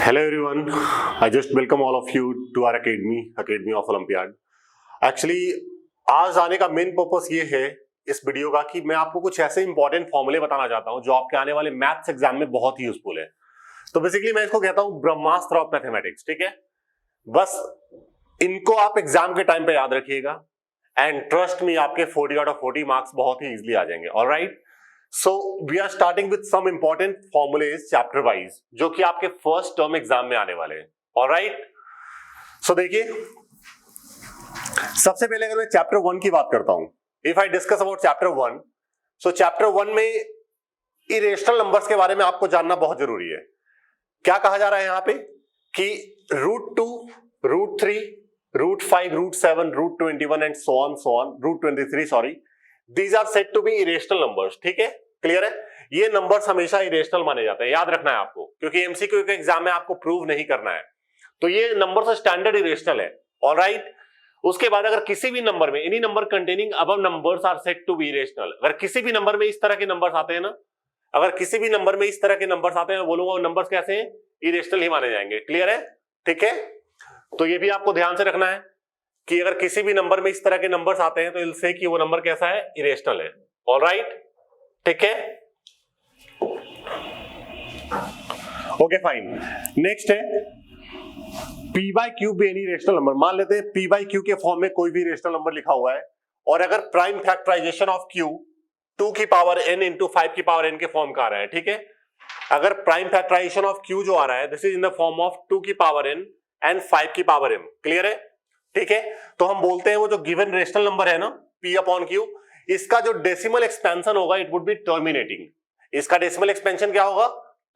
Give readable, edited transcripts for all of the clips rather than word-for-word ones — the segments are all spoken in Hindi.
Hello everyone, I just welcome all of you to our Academy of Olympiad. Actually, आज आने का मेन पर्पस ये है इस वीडियो का कि मैं आपको कुछ ऐसे इंपॉर्टेंट फॉर्मूले बताना चाहता हूं जो आपके आने वाले मैथ्स एग्जाम में बहुत ही यूजफुल है। तो बेसिकली मैं इसको कहता हूं ब्रह्मास्त्र ऑफ मैथमेटिक्स, ठीक है। बस इनको आप एग्जाम के टाइम पे याद रखिएगा एंड ट्रस्ट मी, आपके 40 आउट ऑफ 40 मार्क्स बहुत ही इजीली आ जाएंगे। Alright, so we are starting with some important formulae chapter wise जो कि आपके फर्स्ट टर्म एग्जाम में आने वाले हैं। ऑलराइट, सो देखिए, सबसे पहले अगर मैं चैप्टर 1 की बात करता हूं, if I discuss about chapter 1, so chapter 1 में इरेशनल नंबर्स के बारे में आपको जानना बहुत जरूरी है। क्या कहा जा रहा है यहां पे कि √2, √3, √5, √7, √21 and so on, √23 sorry, these are said to be irrational numbers. ठीक है, क्लियर है। ये नंबर्स हमेशा इरेशनल माने जाते हैं, याद रखना है आपको, क्योंकि एमसीक्यू के एग्जाम में आपको प्रूव नहीं करना है। तो ये नंबर्स स्टैंडर्ड इरेशनल है। ऑलराइट, उसके बाद अगर किसी भी नंबर में any number containing above numbers are said to be irrational, अगर किसी भी नंबर में इस तरह के नंबर्स आते हैं ना, अगर किसी भी नंबर में इस तरह के नंबर्स आते हैं, मैं बोलूंगा वो नंबर्स कैसे हैं, इरेशनल ही माने जाएंगे। क्लियर है, ठीक है। तो ये भी आपको ध्यान से रखना है कि अगर किसी भी नंबर में इस तरह के नंबर्स आते हैं तो इससे कि वो नंबर कैसा है, इरेशनल है। ऑलराइट, ठीक है, ओके फाइन। नेक्स्ट है P बाई क्यू भी एनी रेशनल नंबर। मान लेते हैं P बाई क्यू के फॉर्म में कोई भी रेशनल नंबर लिखा हुआ है और अगर प्राइम फैक्टराइजेशन ऑफ Q 2 की पावर n इंटू 5 की पावर n के फॉर्म का आ रहा है, ठीक है। अगर प्राइम फैक्टराइजेशन ऑफ Q जो आ रहा है, this is in the form of 2 की पावर n एंड 5 की पावर m। क्लियर है, ठीक है। तो हम बोलते हैं वो जो गिवन रेशनल नंबर है ना P अपॉन Q, इसका जो डेसिमल एक्सपेंशन होगा इट वुड बी टर्मिनेटिंग। इसका डेसिमल एक्सपेंशन क्या होगा,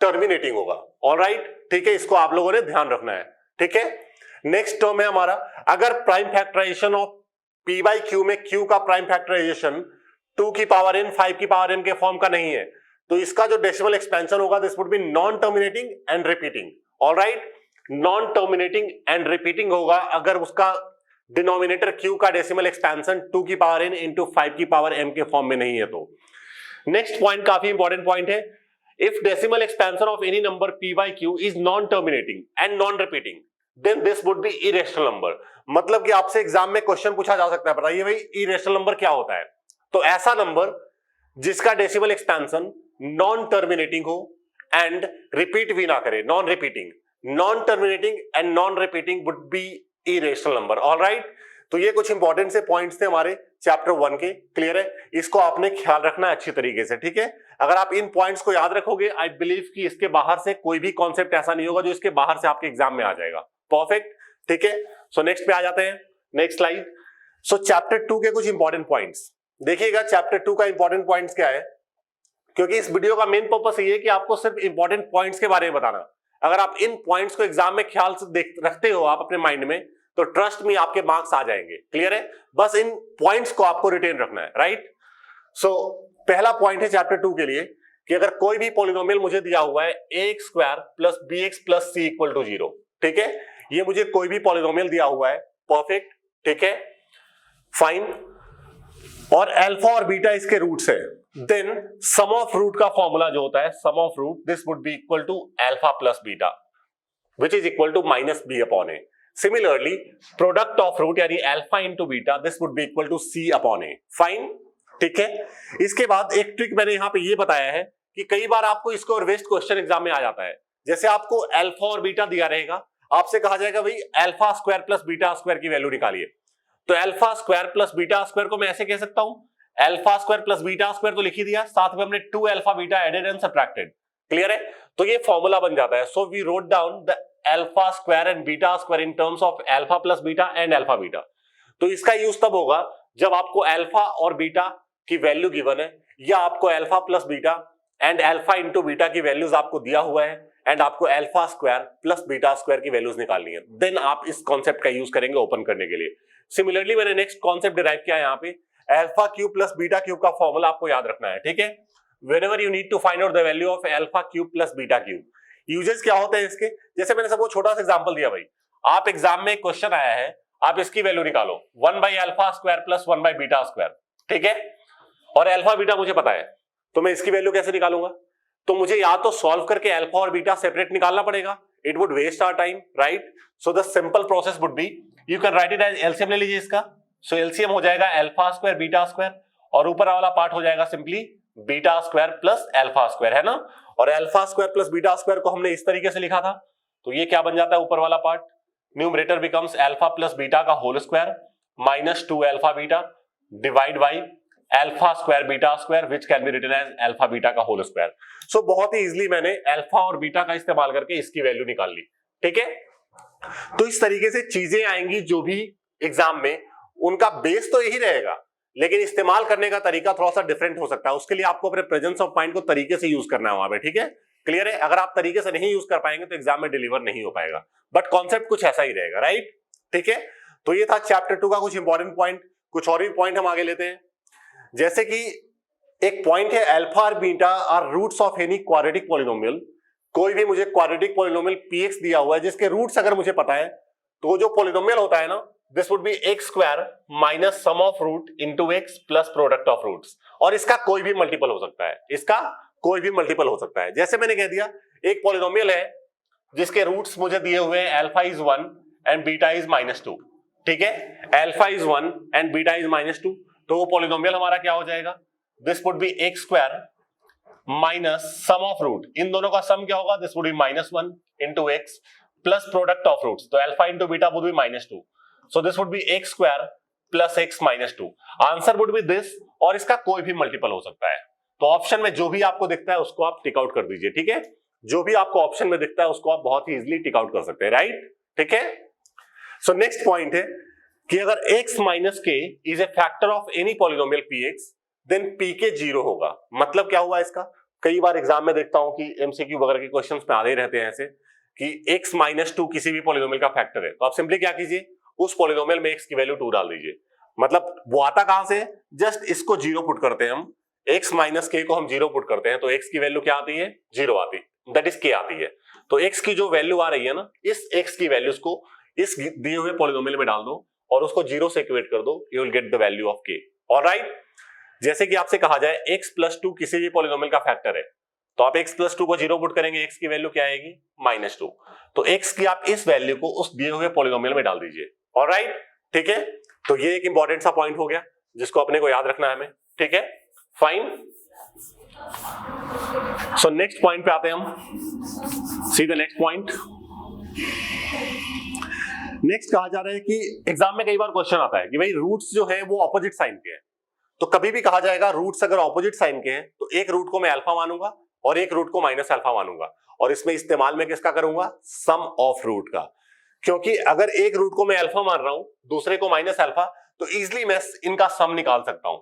टर्मिनेटिंग होगा। ऑलराइट, ठीक है, इसको आप लोगों ने ध्यान रखना है, ठीक है। नेक्स्ट टर्म है हमारा, अगर prime factorization of P by Q में Q का प्राइम फैक्टराइजेशन 2 की पावर n 5 की पावर m के फॉर्म का नहीं है, तो इसका जो डेसिमल एक्सपेंशन होगा this would B non terminating and repeating. Alright, non terminating and repeating होगा अगर उसका डिनोमिनेटर Q का डेसिमल एक्सपेंशन 2 की पावर n इंटू 5 की पावर m के फॉर्म में नहीं है। तो नेक्स्ट पॉइंट काफी इंपॉर्टेंट पॉइंट है, if decimal expansion of any number P by Q is non-terminating and non-repeating, then this would be irrational number। मतलब कि आपसे एग्जाम में क्वेश्चन पूछा जा सकता है, बताइए भाई इरेशनल नंबर क्या होता है। तो ऐसा नंबर जिसका डेसिमल एक्सपेंशन नॉन टर्मिनेटिंग हो एंड रिपीट भी ना करे, non repeating, non terminating and non repeating would be irrational number. Alright, तो ये कुछ इंपॉर्टेंट से पॉइंट्स थे हमारे चैप्टर 1 के। क्लियर है, इसको आपने ख्याल रखना है अच्छी तरीके से, ठीक है। अगर आप इन पॉइंट्स को याद रखोगे, आई बिलीव कि इसके बाहर से कोई भी कॉन्सेप्ट ऐसा नहीं होगा जो इसके बाहर से आपके एग्जाम में आ जाएगा। परफेक्ट, ठीक है। सो नेक्स्ट पे आ जाते हैं, नेक्स्ट स्लाइड। सो चैप्टर 2 के कुछ इंपॉर्टेंट पॉइंट्स देखिएगा। चैप्टर 2 का इंपॉर्टेंट पॉइंट्स क्या है, क्योंकि इस वीडियो का मेन पर्पस ये है कि आपको सिर्फ इंपॉर्टेंट पॉइंट्स के बारे में बताना। अगर आप इन पॉइंट्स को एग्जाम में ख्याल से रखते हो आप अपने माइंड में, तो ट्रस्ट मी आपके मार्क्स आ जाएंगे। क्लियर है, बस इन पॉइंट्स को आपको रिटेन रखना है। राइट, सो पहला पॉइंट है चैप्टर 2 के लिए कि अगर कोई भी पॉलिनोमियल मुझे दिया हुआ है ax square plus bx plus c equal to 0, ठीक है, ये मुझे कोई भी पॉलिनोमियल दिया हुआ है, परफेक्ट, ठीक है, फाइन, और अल्फा और बीटा इसके रूट्स है, देन सम ऑफ रूट का फॉर्मूला जो होता है, sum of root this would be equal to alpha plus beta which is equal to minus b upon a। Similarly product of root यानी alpha into beta this would be equal to c upon a। Fine, ठीक है। इसके बाद एक ट्रिक मैंने यहां पे ये बताया है कि कई बार आपको इसको रिवर्स क्वेश्चन एग्जाम में आ जाता है। जैसे आपको अल्फा और बीटा दिया रहेगा, आपसे कहा जाएगा भाई alpha square plus beta square की वैल्यू निकालिए। तो alpha square plus beta square को मैं ऐसे कह सकता हूं, alpha square plus beta square तो लिख ही दिया, साथ में हमने 2 alpha beta added and subtracted. Clear है, तो ये फॉर्मूला बन जाता है। So we wrote down the alpha square and beta square in terms of alpha plus beta and alpha beta. तो इसका यूज तब होगा जब आपको अल्फा और बीटा की वैल्यू गिवन है, या आपको alpha plus beta and alpha into beta की वैल्यूज आपको दिया हुआ है एंड आपको alpha square plus beta square की वैल्यूज निकालनी है, देन आप इस कॉन्सेप्ट का यूज करेंगे ओपन करने के लिए। सिमिलरली मैंने नेक्स्ट कॉन्सेप्ट डिराइव किया है यहाँ पे, alpha cube plus beta cube का फॉर्मूला आपको याद रखना है, ठीक है। Whenever you need to find out the value of alpha cube plus beta cube, uses क्या होते हैं इसके, जैसे मैंने सबको छोटा सा एग्जांपल दिया भाई, आप एग्जाम में एक क्वेश्चन आया है, आप इसकी वैल्यू निकालो 1 by alpha square plus 1 by beta square, ठीक है, और अल्फा बीटा मुझे पता है, तो मैं इसकी वैल्यू कैसे निकालूंगा। तो मुझे या तो सॉल्व करके अल्फा और बीटा सेपरेट निकालना पड़ेगा, it would waste our time, right? So the simple process would be, you can write it as LCM ले लीजिए इसका, so LCM हो जाएगा अल्फा स्क्वायर बीटा स्क्वायर, और ऊपर वाला पार्ट हो जाएगा simply beta square plus alpha square, है ना? और alpha square plus beta square को हमने इस तरीके से लिखा था, तो ये क्या बन जाता है ऊपर वाला part, numerator becomes alpha plus beta का whole square minus 2 alpha beta divide by alpha square beta square which can be written as alpha beta का होल स्क्वायर। सो बहुत ही इजीली मैंने अल्फा और बीटा का इस्तेमाल करके इसकी वैल्यू निकाल ली, ठीक है? तो इस तरीके से चीजें आएंगी जो भी एग्जाम में, उनका बेस तो यही रहेगा, लेकिन इस्तेमाल करने का तरीका थोड़ा सा डिफरेंट हो सकता है। उसके लिए आपको अपने प्रेजेंस ऑफ माइंड को तरीके से यूज करना है वहां पे, ठीक है? क्लियर है? अगर आप तरीके से नहीं यूज कर पाएंगे तो एग्जाम में डिलीवर नहीं हो पाएगा, बट कॉन्सेप्ट कुछ ऐसा ही रहेगा, राइट? ठीक है, तो ये था चैप्टर 2 का कुछ इंपॉर्टेंट पॉइंट। कुछ और भी पॉइंट हम आगे लेते हैं, जैसे कि एक पॉइंट है अल्फा और beta are roots of any quadratic polynomial. कोई भी मुझे क्वाड्रेटिक पॉलिनोमियल पीएक्स दिया हुआ है जिसके रूट्स अगर मुझे पता है, तो जो पॉलिनोमियल होता है ना, this would be x square minus sum of root into x plus product of roots, और इसका कोई भी मल्टीपल हो सकता है, इसका कोई भी मल्टीपल हो सकता है। जैसे मैंने कह दिया, एक पॉलिनोमियल है जिसके रूट्स मुझे दिए हुए हैं alpha is 1 and beta is -2, ठीक है? Alpha is 1 and beta is -2, तो वो पॉलिनोमियल हमारा क्या हो जाएगा, this would be x square minus sum of root, इन दोनों का सम क्या होगा, this would be -1 into x plus product of roots, तो alpha into beta would be -2, so this would be x square plus x -2। Answer would be this, और इसका कोई भी मल्टीपल हो सकता है। तो ऑप्शन में जो भी आपको दिखता है उसको आप टिक आउट कर दीजिए, ठीक है? जो भी आपको ऑप्शन में दिखता है उसको आप बहुत ही इजीली टिक आउट कर सकते हैं, राइट? ठीक है? सो नेक्स्ट पॉइंट है कि अगर x minus k is a factor of any polynomial px, then pk 0 होगा। मतलब क्या हुआ इसका? कई बार एग्जाम में देखता हूं कि एमसीक्यू वगैरह के क्वेश्चंस में आते रहते हैं ऐसे कि x -2 किसी भी पॉलिनोमियल का फैक्टर है, तो आप सिंपली क्या कीजिए, उस पॉलिनोमियल में x की वैल्यू 2 डाल दीजिए। मतलब वो आता कहां से? जस्ट इसको 0 पुट करते हैं हम, x माइनस के को हम 0 पुट करते हैं, तो x की वैल्यू क्या आती है? 0 आती है, दैट इज k आती है। तो x की जो वैल्यू आ रही है ना, इस x की वैल्यूज को इस दिए हुए पॉलिनोमियल में डाल दो और उसको 0 से इक्वेट कर दो, you will get the value of k। Alright? जैसे कि आपसे कहा जाए x + 2 किसी भी पॉलिनोमियल का फैक्टर है, तो आप x + 2 को 0 पुट करेंगे, x की वैल्यू क्या आएगी? -2। तो x की आप इस वैल्यू को उस दिए हुए पॉलिनोमियल में डाल दीजिए। ऑलराइट? ठीक है, तो ये एक इंपॉर्टेंट सा पॉइंट हो गया जिसको अपने को याद रखना है हमें, ठीक है? फाइन। सो नेक्स्ट पॉइंट पे आते हैं हम, see the next point. Next कहा जा रहा है कि एग्जाम में कई बार क्वेश्चन आता है कि भाई रूट्स जो है वो ऑपोजिट साइन के हैं, तो कभी भी कहा जाएगा रूट्स अगर ऑपोजिट साइन के हैं तो एक रूट को मैं अल्फा मानूंगा और एक रूट को माइनस अल्फा मानूंगा, और इसमें इस्तेमाल में किसका करूंगा? सम ऑफ रूट का। क्योंकि अगर एक रूट को मैं अल्फा मान रहा हूं, दूसरे को माइनस अल्फा, तो इजिली मैं इनका सम निकाल सकता हूं।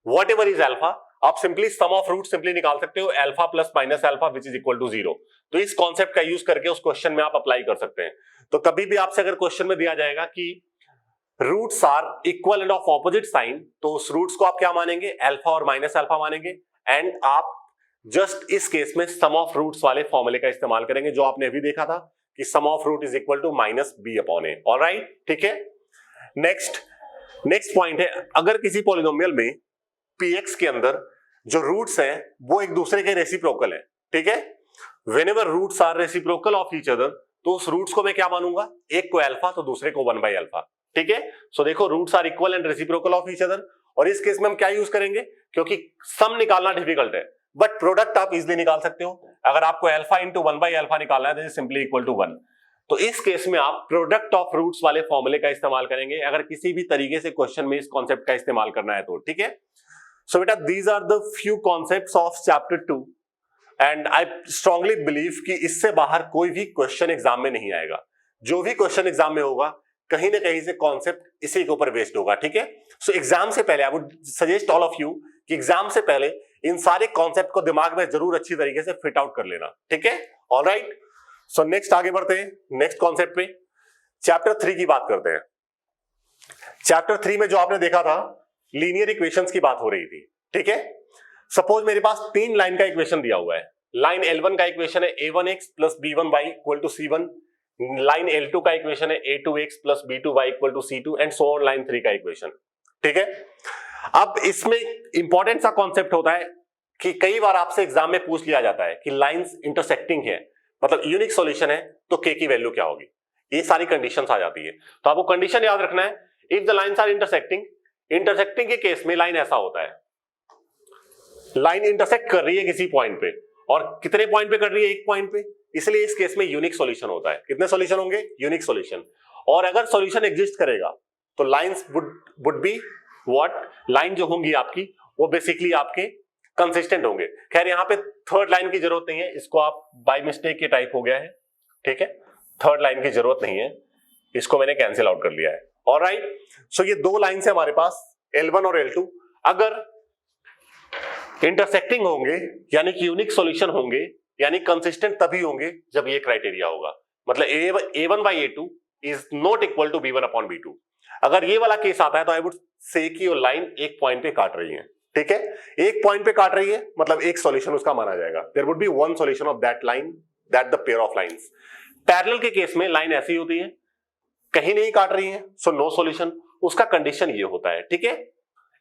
वॉट एवर इज अल्फा, आप simply sum of root simply निकाल सकते हो, alpha plus minus alpha which is equal to 0। तो इस कॉन्सेप्ट का यूज करके उस क्वेश्चन में आप अप्लाई कर सकते हैं। तो कभी भी आपसे अगर क्वेश्चन में दिया जाएगा कि roots are equal and of opposite sign, तो उस रूट्स को आप क्या मानेंगे? अल्फा और माइनस अल्फा मानेंगे, एंड आप जस्ट इस केस में सम ऑफ रूट्स वाले फॉर्मूले का इस्तेमाल करेंगे जो आपने अभी देखा था कि sum of root is equal to -b/a। Alright? ठीक है, नेक्स्ट पॉइंट है, अगर किसी पॉलिनोमियल में px के अंदर जो रूट्स हैं वो एक दूसरे के रेसिप्रोकल है, ठीक है? Whenever roots are reciprocal of each other, तो उस रूट्स को मैं क्या मानूंगा? एक को अल्फा तो दूसरे को 1/अल्फा, ठीक है? सो देखो, roots are equal and reciprocal of each other, और इस केस में हम क्या यूज करेंगे? क्योंकि सम निकालना डिफिकल्ट है, बट प्रोडक्ट आप इजिली निकाल सकते हो। अगर आपको अल्फा इंटू 1/अल्फा निकालना है, this is simply equal to 1। तो इस केस में आप प्रोडक्ट ऑफ रूट्स वाले फॉर्मूले का इस्तेमाल करेंगे अगर किसी भी तरीके से क्वेश्चन में इस कॉन्सेप्ट का इस्तेमाल करना है तो, ठीक है? सो बेटा, these are the few concepts of chapter 2, and I strongly believe कि इससे बाहर कोई भी क्वेश्चन एग्जाम में नहीं आएगा। जो भी क्वेश्चन एग्जाम में होगा कहीं ना कहीं से कॉन्सेप्ट इसी के ऊपर बेस्ड होगा, ठीक है? सो एग्जाम से पहले I would suggest all of you कि एग्जाम से पहले इन सारे कॉन्सेप्ट को दिमाग में जरूर अच्छी तरीके से फिट आउट कर लेना, ठीक है? ऑलराइट, सो नेक्स्ट आगे बढ़ते हैं नेक्स्ट कॉन्सेप्ट पे। चैप्टर 3 की बात करते हैं। चैप्टर 3 में जो आपने देखा था, लीनियर इक्वेशंस की बात हो रही थी, ठीक है? सपोज मेरे पास 3 लाइन का इक्वेशन दिया हुआ है। लाइन L1 का इक्वेशन है a1x plus b1y equal to c1, line L2 का इक्वेशन है a2x plus b2y equal to c2, and so on line 3 का इक्वेशन, ठीक है? अब इसमें इंपॉर्टेंट सा कॉन्सेप्ट होता है कि कई बार आपसे एग्जाम में पूछ लिया जाता है कि लाइंस इंटरसेक्टिंग है, मतलब यूनिक सॉल्यूशन है तो के की वैल्यू क्या होगी, ये सारी कंडीशंस आ जाती है। तो आपको कंडीशन याद रखना है, if the lines are intersecting, intersecting के केस में लाइन ऐसा होता है, लाइन इंटरसेक्ट कर रही है किसी पॉइंट पे, और कितने पॉइंट पे कर रही है, एक पॉइंट पे, इसलिए इस केस में यूनिक सॉल्यूशन होता है। कितने सॉल्यूशन होंगे, यूनिक सॉल्यूशन। और अगर सॉल्यूशन एग्जिस्ट करेगा तो lines would be what, line जो होंगी आपकी वो बेसिकली आपके कंसिस्टेंट होंगे। खैर यहाँ पे थर्ड लाइन की जरूरत नहीं है, इसको आप बाय मिस्टेक के टाइप हो गया है, ठीक है, थर्ड लाइन की जरूरत नहीं है, इसको मैंने कैंसिल आउट कर लिया है। ऑलराइट, सो ये दो लाइन है हमारे पास L1 और L2, अगर इंटरसेक्टिंग होंगे यानी कि यूनिक सॉल्यूशन होंगे, यानी कंसिस्टेंट तभी होंगे जब ये क्राइटेरिया होगा। मतलब A1 by A2 is not equal to B1 upon B2। अगर ये वाला केस आता है तो आई वुड से कि वो लाइन एक पॉइंट पे काट रही है, ठीक है, एक पॉइंट पे काट रही है मतलब एक सॉल्यूशन उसका माना जाएगा। There would be one solution of that line, that the pair of lines. Parallel के केस में लाइन ऐसी होती है, कहीं नहीं काट रही है, सो नो सॉल्यूशन। उसका कंडीशन ये होता है, ठीक है,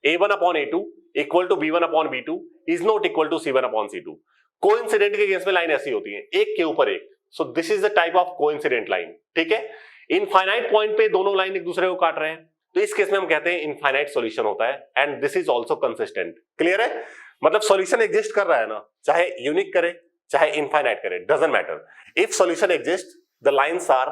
A1 upon A2 equal to B1 upon B2 is not equal to C1 upon C2। Coincident के केस में लाइन ऐसी होती है, एक के ऊपर एक, so this is the type of coincident line, ठीक है। इनफाइनाइट पॉइंट पे दोनों लाइन एक दूसरे को काट रहे हैं तो इस केस में हम कहते हैं इनफाइनाइट सॉल्यूशन होता है, and this is also consistent. Clear है, मतलब सॉल्यूशन एग्जिस्ट कर रहा है ना, चाहे यूनिक करे चाहे इनफाइनाइट करे, doesn't matter, if solution exist the lines are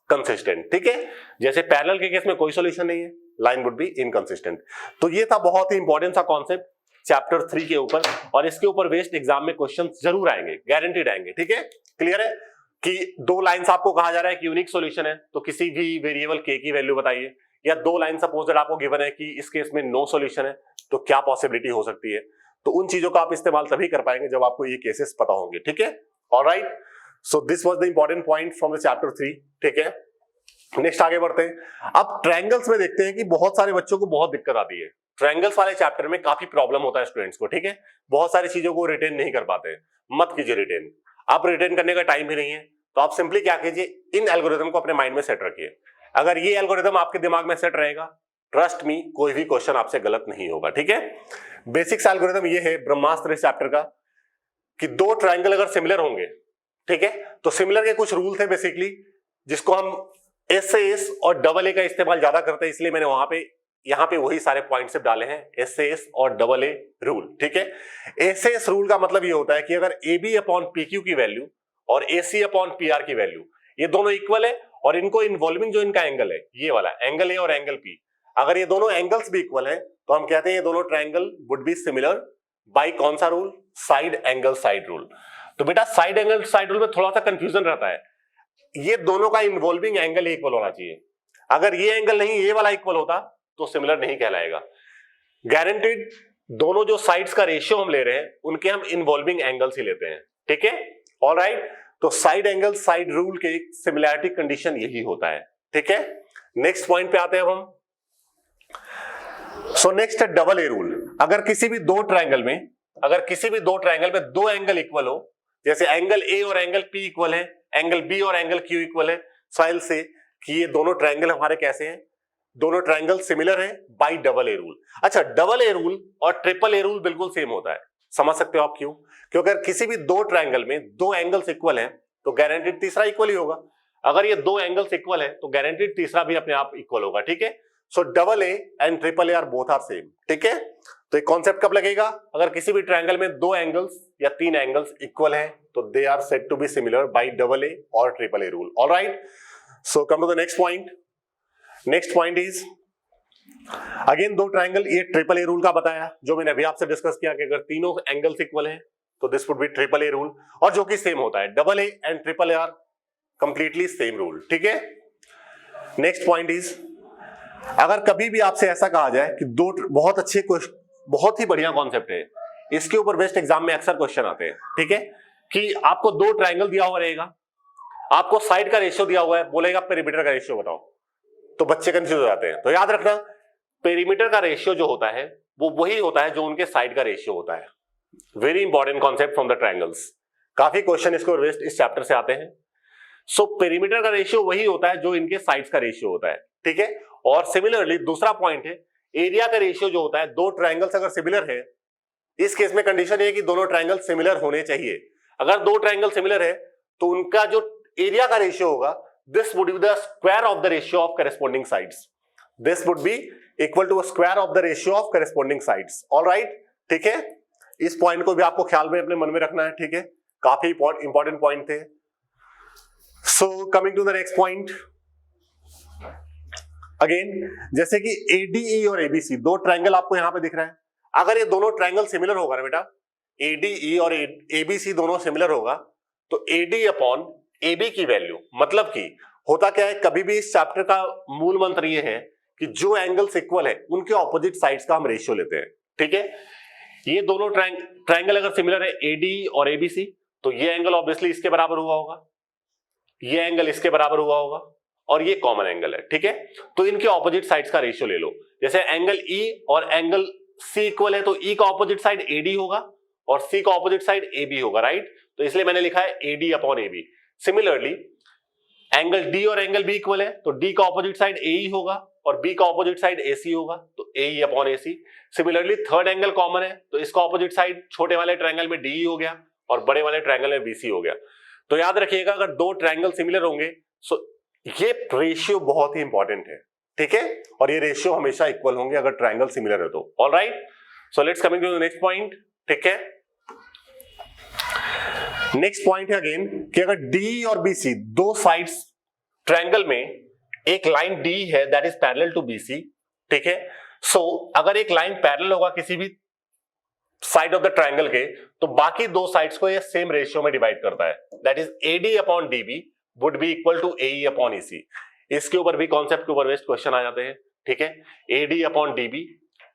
consistent, ठीक है। जैसे पैरेलल के केस में कोई सॉल्यूशन नहीं है, लाइन वुड बी इनकंसिस्टेंट। तो ये था बहुत ही इंपॉर्टेंट सा कॉन्सेप्ट चैप्टर 3 के ऊपर, और इसके ऊपर वेस्ट एग्जाम में क्वेश्चन जरूर आएंगे, गारंटीड आएंगे, ठीक है। क्लियर है कि दो लाइंस आपको कहा जा रहा है कि यूनिक सॉल्यूशन है तो किसी भी वेरिएबल के की वैल्यू बताइए, या दो लाइन सपोज आपको गिवन है कि इस केस में नो सॉल्यूशन है तो क्या पॉसिबिलिटी हो सकती है। तो उन चीजों का आप इस्तेमाल तभी कर पाएंगे जब आपको ये केसेस पता होंगे, ठीक है। Alright, so this was the important point from the chapter 3, ठीक है। नेक्स्ट आगे बढ़ते हैं। अब ट्रायंगल्स में देखते हैं कि बहुत सारे बच्चों को बहुत दिक्कत आती है, ट्रायंगल्स वाले चैप्टर में काफी प्रॉब्लम होता है स्टूडेंट्स को, ठीक है। बहुत सारी चीजों को रिटेन नहीं कर पाते, मत कीजिए रिटेन, आप रिटेन करने का टाइम ही नहीं है, तो आप सिंपली क्या कीजिए, इन एल्गोरिथम को अपने माइंड में सेट रखिए। अगर ये एल्गोरिथम आपके दिमाग में सेट रहेगा, ट्रस्ट मी, कोई भी क्वेश्चन आपसे गलत नहीं होगा, ठीक है। बेसिक्स एल्गोरिथम ये है ब्रह्मास्त्र इस चैप्टर का, कि दो ट्रायंगल अगर सिमिलर होंगे, ठीक है, तो सिमिलर के कुछ रूल थे बेसिकली, जिसको हम SAS और AA का इस्तेमाल ज्यादा करते हैं, इसलिए मैंने यहाँ पे वही सारे पॉइंट सिर्फ डाले हैं, SAS और AA रूल, ठीक है। SAS रूल का मतलब ये होता है कि अगर AB अपॉन PQ की वैल्यू और AC अपॉन PR की वैल्यू ये दोनों इक्वल है, और इनको इन्वॉल्विंग जो इनका एंगल है, ये वाला एंगल A और एंगल P, अगर ये दोनों एंगल्स भी इक्वल है तो हम कहते हैं ये दोनों triangle would be similar bye कौन सा rule, side angle side rule. तो बेटा साइड एंगल साइड रूल में थोड़ा सा कंफ्यूजन रहता है, ये दोनों का इन्वॉल्विंग एंगल इक्वल होना चाहिए, अगर ये एंगल नहीं ये वाला इक्वल होता तो सिमिलर नहीं कहलाएगा। गारंटीड दोनों जो साइड्स का रेशियो हम ले रहे हैं उनके हम इन्वॉल्विंग एंगल्स ही लेते हैं, ठीक है। ऑलराइट, तो साइड एंगल साइड रूल के सिमिलैरिटी कंडीशन यही होता है, ठीक है। नेक्स्ट पॉइंट पे आते हैं हम। सो नेक्स्ट है AA रूल। अगर किसी भी दो ट्रायंगल में दो एंगल इक्वल हो, जैसे एंगल A और एंगल P इक्वल है, एंगल B और एंगल Q इक्वल है, साइल से कि ये दोनों ट्रायंगल हमारे कैसे हैं, दोनों ट्रायंगल सिमिलर है बाय AA रूल। अच्छा, AA रूल और AAA रूल बिल्कुल सेम होता है, समझ सकते हो आप क्यों? क्योंकि अगर किसी भी दो ट्रायंगल में दो एंगल्स इक्वल हैं तो गारंटीड तीसरा इक्वल ही होगा, अगर ये दो एंगल्स इक्वल है तो गारंटीड तीसरा भी अपने आप इक्वल होगा, ठीक है। So AA and AAA are both are same, ठीक है। तो एक कॉन्सेप्ट कब लगेगा, अगर किसी भी ट्रायंगल में दो एंगल्स या तीन एंगल्स इक्वल हैं तो they are said to be similar by AA और AAA rule. Alright, so come to the next point. Next point is again दो ट्रायंगल, ये AAA रूल का बताया जो मैंने अभी आपसे डिस्कस किया कि अगर तीनों एंगल्स इक्वल हैं तो this would be AAA rule, और जो कि सेम होता है, AA and AAA are completely same rule, ठीक है। नेक्स्ट पॉइंट इज अगर कभी भी आपसे ऐसा कहा जाए कि दो बहुत अच्छे क्वेश्चन, बहुत ही बढ़िया कॉन्सेप्ट है, इसके ऊपर बेस्ट एग्जाम में अक्सर क्वेश्चन आते हैं, ठीक है, कि आपको दो ट्रायंगल दिया हुआ रहेगा, आपको साइड का रेशियो दिया हुआ है, बोलेगा पेरीमीटर का रेशियो बताओ, तो बच्चे कंफ्यूज हो जाते हैं। तो याद रखना पेरीमीटर का रेशियो जो होता है वो वही होता है जो उनके साइड का रेशियो होता है। Very important concept from the triangles, काफी क्वेश्चन इसको बेस्ट इस चैप्टर से आते हैं। सो पेरीमीटर का रेशियो वही होता है जो इनके साइड्स का रेशियो होता है, ठीक है। और सिमिलरली दूसरा पॉइंट है एरिया का रेशियो जो होता है, दो ट्रायंगल्स अगर सिमिलर है, इस केस में कंडीशन ये है कि दोनों ट्रायंगल सिमिलर होने चाहिए। अगर दो ट्रायंगल सिमिलर है तो उनका जो एरिया का रेशियो होगा, this would be the square of the ratio of corresponding sides, this would be equal to square of the ratio of corresponding sides. Alright, ठीक है, इस पॉइंट को भी आपको ख्याल में अपने मन में रखना है, ठीक है, काफी इंपॉर्टेंट पॉइंट थे। So coming to the next point, again जैसे कि ADE और ABC दो ट्रायंगल आपको यहां पे दिख रहा है, अगर ये दोनों ट्रायंगल सिमिलर होगा ना बेटा, ADE और ABC दोनों सिमिलर होगा, तो AD अपॉन AB की वैल्यू, मतलब कि होता क्या है, कभी भी इस चैप्टर का मूल मंत्र ये है कि जो एंगल्स इक्वल है उनके ऑपोजिट साइड्स का हम रेशियो लेते हैं, ठीक है। ये दोनों ट्रायंगल अगर सिमिलर है ADE और ABC, तो ये एंगल ऑब्वियसली इसके बराबर हुआ होगा, ये एंगल इसके बराबर हुआ होगा, और ये कॉमन एंगल है, ठीक है। तो इनके ऑपोजिट साइड्स का रेशियो ले लो, जैसे एंगल E और एंगल C इक्वल है, तो E का ऑपोजिट साइड AD होगा और C का ऑपोजिट साइड AB होगा, राइट। तो इसलिए मैंने लिखा है AD upon AB। Similarly angle D और एंगल B इक्वल है, तो D का ऑपोजिट साइड AE होगा और B का ऑपोजिट साइड AC होगा, तो AE upon AC। Similarly third angle common है, तो इसका ऑपोजिट साइड छोटे वाले ट्रायंगल में DE हो गया और बड़े वाले ट्रायंगल में BC हो गया। तो याद रखिएगा, अगर दो ट्रायंगल सिमिलर होंगे, सो ये रेशियो बहुत ही इंपॉर्टेंट है, ठीक है, और ये रेशियो हमेशा इक्वल होंगे अगर ट्रायंगल सिमिलर है तो। Alright, so let's coming to the next point, ठीक है। नेक्स्ट पॉइंट है अगेन कि अगर DE और BC दो साइड्स ट्रायंगल में एक लाइन D है that is parallel to BC, ठीक है। सो अगर एक लाइन पैरेलल होगा किसी भी साइड ऑफ द ट्रायंगल के, तो बाकी दो साइड्स को ये सेम रेशियो में डिवाइड करता है, that is AD upon DB would be equal to AE upon EC। इसके ऊपर भी कॉन्सेप्ट के ऊपर बेस्ड क्वेश्चन आ जाते हैं, ठीक है। AD upon DB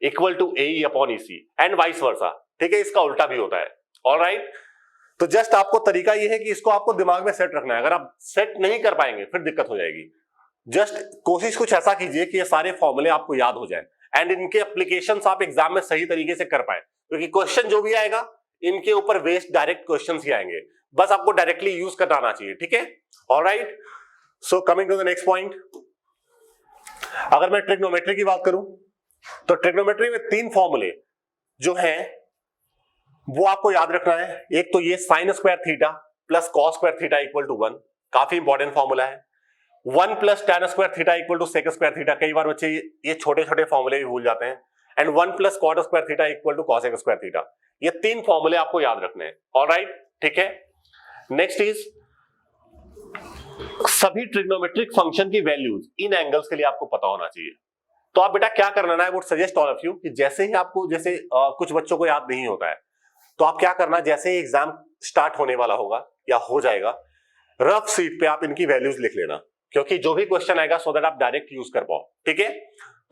equal to AE upon EC and vice versa, ठीक है, इसका उल्टा भी होता है। ऑलराइट, तो जस्ट आपको तरीका ये है कि इसको आपको दिमाग में सेट रखना है, अगर आप सेट नहीं कर पाएंगे फिर दिक्कत हो जाएगी। जस्ट कोशिश कुछ ऐसा कीजिए कि ये सारे फॉर्मूले आपको याद हो जाए एंड इनके एप्लीकेशंस आप एग्जाम में सही तरीके से कर पाए, क्योंकि क्वेश्चन जो भी आएगा इनके ऊपर बेस्ड डायरेक्ट क्वेश्चंस ही आएंगे, बस आपको डायरेक्टली यूज करना आना चाहिए, ठीक है। Alright, so coming to the next point, अगर मैं ट्रिग्नोमेट्री की बात करूं, तो ट्रिग्नोमेट्री में तीन फॉर्मूले जो हैं वो आपको याद रखना है। एक तो ये sine square theta plus cos square theta equal to 1, काफी इंपॉर्टेंट फॉर्मूला है। 1 plus tan square theta equal to sec square theta, कई बार बच्चे ये छोटे छोटे फॉर्मूले भी भूल जाते हैं। And 1 plus cot square theta equal to cosec square theta, ये तीन फॉर्मूले आपको याद रखने हैं। ऑलराइट, ठीक है। नेक्स्ट इज सभी ट्रिग्नोमेट्रिक फंक्शन की वैल्यूज इन एंगल्स के लिए आपको पता होना चाहिए। तो आप बेटा क्या करना है, I would suggest all of you कि जैसे ही आपको, जैसे कुछ बच्चों को याद नहीं होता है, तो आप क्या करना, जैसे ही एग्जाम स्टार्ट होने वाला होगा या हो जाएगा, रफ शीट पे आप इनकी वैल्यूज लिख लेना, क्योंकि जो भी क्वेश्चन आएगा सो दैट आप डायरेक्ट यूज कर पाओ, ठीक है।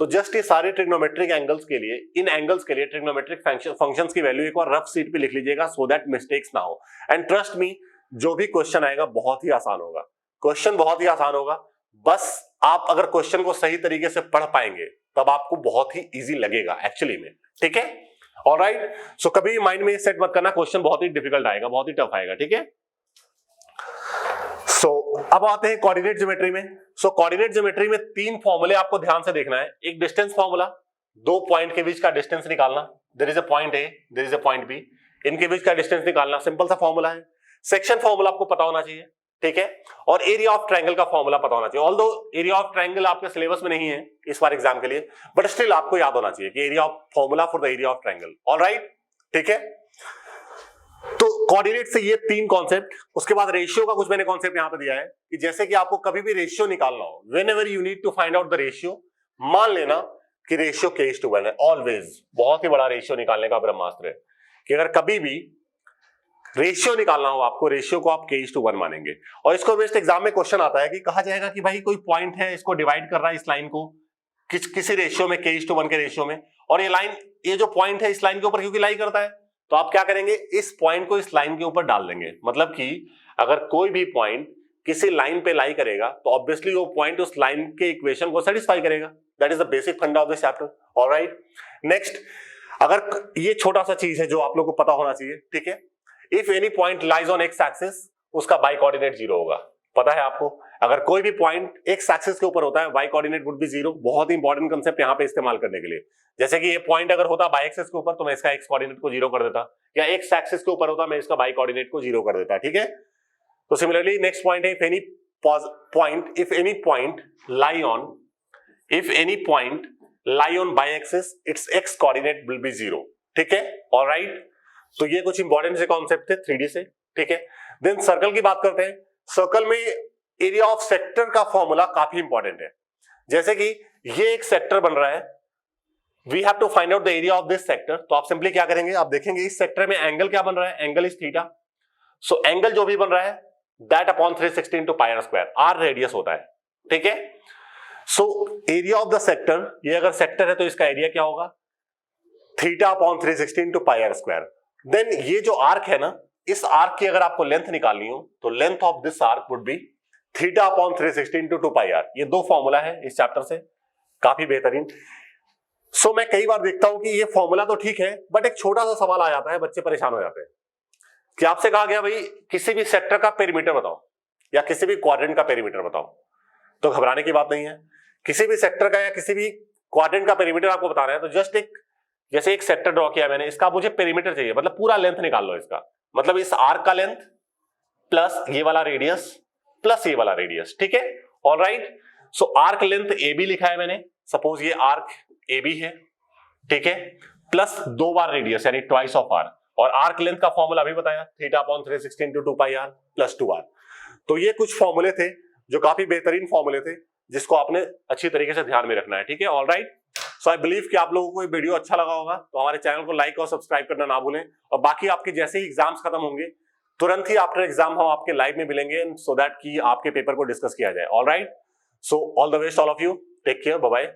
तो जस्ट ये सारे ट्रिग्नोमेट्रिक एंगल्स के लिए, इन एंगल्स के लिए ट्रिग्नोमेट्रिक फंक्शंस की वैल्यू एक बार रफ शीट पे लिख लीजिएगा, सो दैट मिस्टेक्स ना हो। एंड ट्रस्ट मी, जो भी क्वेश्चन आएगा बहुत ही आसान होगा, क्वेश्चन बहुत ही आसान होगा, बस आप अगर क्वेश्चन को सही तरीके से पढ़ पाएंगे तब आपको बहुत ही इजी लगेगा एक्चुअली में, ठीक है। ऑलराइट, सो कभी माइंड में सेट मत करना क्वेश्चन बहुत ही डिफिकल्ट आएगा, बहुत ही टफ आएगा, ठीक है। सो अब आते हैं कोऑर्डिनेट ज्योमेट्री में। सो कोऑर्डिनेट ज्योमेट्री में तीन फॉर्मूले आपको ध्यान से देखना है। एक डिस्टेंस फॉर्मूला, दो पॉइंट के बीच का डिस्टेंस निकालना, there is a point A, there is a point B, इनके बीच का डिस्टेंस निकालना, सिंपल सा फॉर्मूला है। सेक्शन फॉर्मूला आपको पता होना चाहिए, ठीक है, और एरिया ऑफ ट्रायंगल का फॉर्मूला पता होना चाहिए। ऑल्दो एरिया ऑफ ट्रायंगल आपके सिलेबस में नहीं है इस बार एग्जाम के लिए, बट स्टिल आपको याद होना चाहिए कि area of formula for the area of triangle. Alright, ठीक है। तो कोऑर्डिनेट से ये तीन कॉन्सेप्ट, उसके बाद रेशियो का कुछ मैंने कॉन्सेप्ट यहां पे दिया है कि जैसे कि आपको कभी भी रेशियो निकालना हो, whenever you need to find out the ratio, मान लेना कि रेशियो k:1 है, ऑलवेज बहुत ही बड़ा रेशियो निकालने का ब्रह्मास्त्र है कि अगर कभी भी रेशियो निकालना हो आपको, रेशियो को आप k:1 मानेंगे। और इसको बेस्ड एग्जाम में क्वेश्चन आता है कि कहा जाएगा कि भाई कोई पॉइंट है, इसको डिवाइड कर रहा है इस लाइन को किसी रेशियो में, k:1 के रेशियो में, और ये लाइन, ये जो पॉइंट है इस लाइन के ऊपर क्योंकि लाई करता है, तो आप क्या करेंगे, इस पॉइंट को इस लाइन के ऊपर डाल देंगे। मतलब कि अगर कोई भी पॉइंट किसी लाइन पे लाई करेगा तो ऑब्वियसली वो पॉइंट उस लाइन के इक्वेशन को सेटिस्फाई करेगा। दैट इज द बेसिक फंडा of this chapter. Alright, next, अगर ये छोटा सा चीज है जो आप लोगों को पता होना चाहिए, ठीक है, if any point lies on x axis, उसका बाई कोऑर्डिनेट 0 होगा। पता है आपको, अगर कोई भी पॉइंट एक्स एक्सिस के ऊपर होता है, बाई कोऑर्डिनेट वुड बी 0। बहुत ही इंपॉर्टेंट कंसेप्ट यहां पे इस्तेमाल करने के लिए। जैसे कि ये पॉइंट अगर होता बाई एक्सिस के ऊपर तो मैं इसका एक्स कोऑर्डिनेट को 0 कर देता, या एक्स एक्सिस के ऊपर होता मैं इसका बाई कोऑर्डिनेट को 0 कर देता, ठीक है। तो सिमिलरली नेक्स्ट पॉइंट है, if any point lie on y-axis, its x coordinate will be 0. ठीक है, ऑलराइट। तो ये कुछ इंपॉर्टेंट से कॉन्सेप्ट थे 3D से, ठीक है। देन सर्कल की बात करते हैं। सर्कल में एरिया ऑफ सेक्टर का फॉर्मूला काफी इंपॉर्टेंट है। जैसे कि ये एक सेक्टर बन रहा है, we have to find out the area of this sector. तो आप सिंपली क्या करेंगे, आप देखेंगे इस सेक्टर में एंगल क्या बन रहा है, angle is theta. So angle जो भी बन रहा है that upon 360 into pi r square, r radius होता है, ठीक है। So area of the sector, ये अगर सेक्टर है तो इसका एरिया क्या होगा, theta upon 360 into pi r square. Then ये जो आर्क है ना, इस आर्क की अगर आपको लेंथ निकालनी हो तो length of this arc would be theta upon 360 into 2 pi r. ये दो फॉर्मूला है इस चैप्टर से, काफी बेहतरीन। सो मैं कई बार देखता हूं कि ये फॉर्मूला तो ठीक है, बट एक छोटा सा सवाल आ जाता है, बच्चे परेशान हो जाते हैं कि आपसे कहा गया भाई किसी भी सेक्टर का पेरीमीटर बताओ या किसी भी क्वाड्रेंट का पेरीमीटर बताओ। तो घबराने की बात नहीं है, किसी भी सेक्टर का या किसी भी क्वाड्रेंट का पेरीमीटर आपको बताना है तो जस्ट एक, जैसे एक सेक्टर ड्रॉ किया मैंने, इसका मुझे पेरीमीटर चाहिए, मतलब पूरा लेंथ निकाल लो इसका, मतलब इस आर्क का लेंथ प्लस ये वाला रेडियस प्लस ये वाला रेडियस, ठीक है, alright. So arc length A B लिखा है मैंने, सपोज ये आर्क ए बी है, ठीक है, प्लस 2 बार रेडियस यानी ट्वाइस ऑफ आर, और आर्क लेंथ का फॉर्मूला अभी बताया theta upon 360 into 2 pi r plus 2 r. तो ये कुछ फॉर्मूले थे जो काफी बेहतरीन फॉर्मूले थे, जिसको आपने अच्छी तरीके से ध्यान में रखना है, ठीक है, ऑलराइट। सो आई बिलीव कि आप लोगों को ये वीडियो अच्छा लगा होगा, तो हमारे चैनल को लाइक और सब्सक्राइब करना ना भूलें। और बाकी आपके जैसे ही एग्जाम्स खत्म होंगे तुरंत ही आफ्टर एग्जाम हम आपके लाइव में मिलेंगे, सो दैट कि आपके पेपर को डिस्कस किया जाए, alright. So all the best all of you, take care, bye bye.